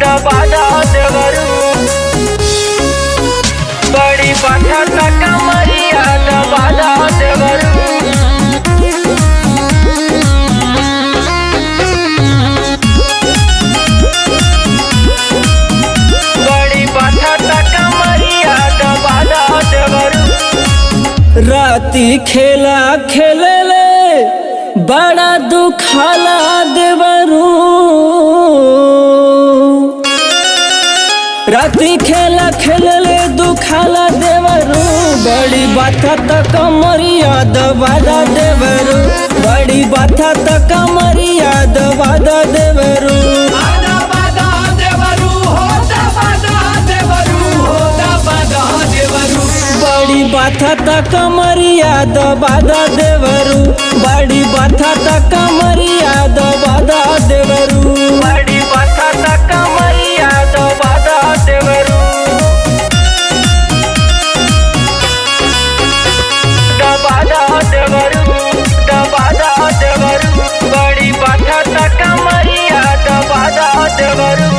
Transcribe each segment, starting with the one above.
दबादा देवरू बड़ी बाधा तक मरिया दबादा देवरू बड़ी बाधा तक मरिया दबादा देवरू। राती खेला खेले बड़ा दुखाला देवरू। राती खेला खेले दुखाला देवरू। बड़ी बाथा तक मरिया दबादा देवरू। बड़ी बाथा तक मरिया दबादा देवरू। बड़ी बाथा तक मरिया दबादा देवरू। बड़ी बाथा तक मरिया दबादा देवरू। बड़ी बाधा तक मरिया दबादा देवरू दबादा देवरू दबादा देवरू। बड़ी बाधा तक मरिया दबादा देवरू।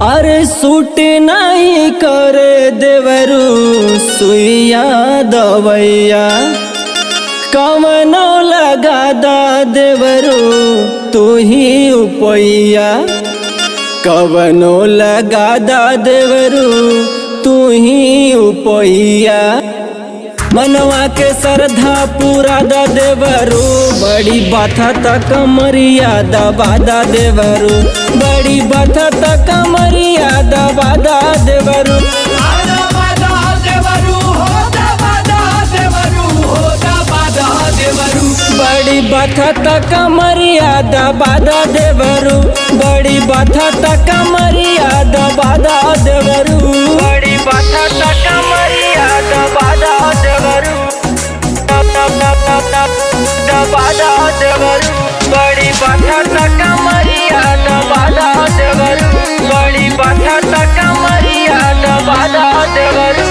अरे सूट नहीं करे देवरू सुइया दवैया। कवनो लगा दा देवरू तू ही उपैया। कवनो लगा दा देवरू तू ही उपैया। मनवा के श्रद्धा पूरा दा देवरू। बड़ी बाथा तक मरिया दबादा देवरू। बड़ी बाथा तक मरिया दबादा देवरू। बड़ी बाथा तक मरिया दबादा देवरू। बड़ी बाथा तक मरिया दबादा देवरू। बड़ी बाधा तक मरिया दबादा देवरू दबादा देवरू। बड़ी बाधा तक मरिया दबादा देवरू। बड़ी बाधा तक मरिया दबादा देवरू।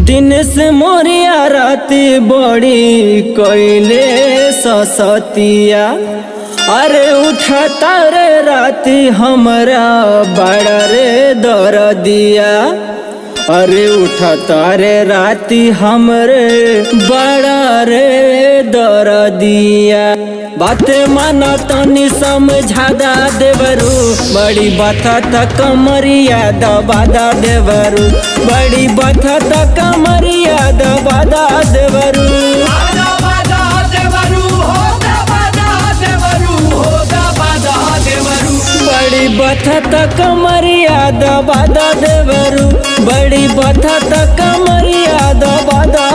दिन से मोरिया राती बड़ी कोयले ससतिया। अरे उठता रे राती हमरा बड़ा रे दर्दिया। अरे उठता रे राती हमरे बड़ा रे दर्दिया। बातें माना तनी समझादा देवरू। बड़ी बाथा तक मरिया दबादा देवरू। बड़ी बाथा तक मरिया दबादा देवरू। बड़ी बाथा तक मरिया दबादा देवरू। बड़ी बाथा तक मरिया दबादा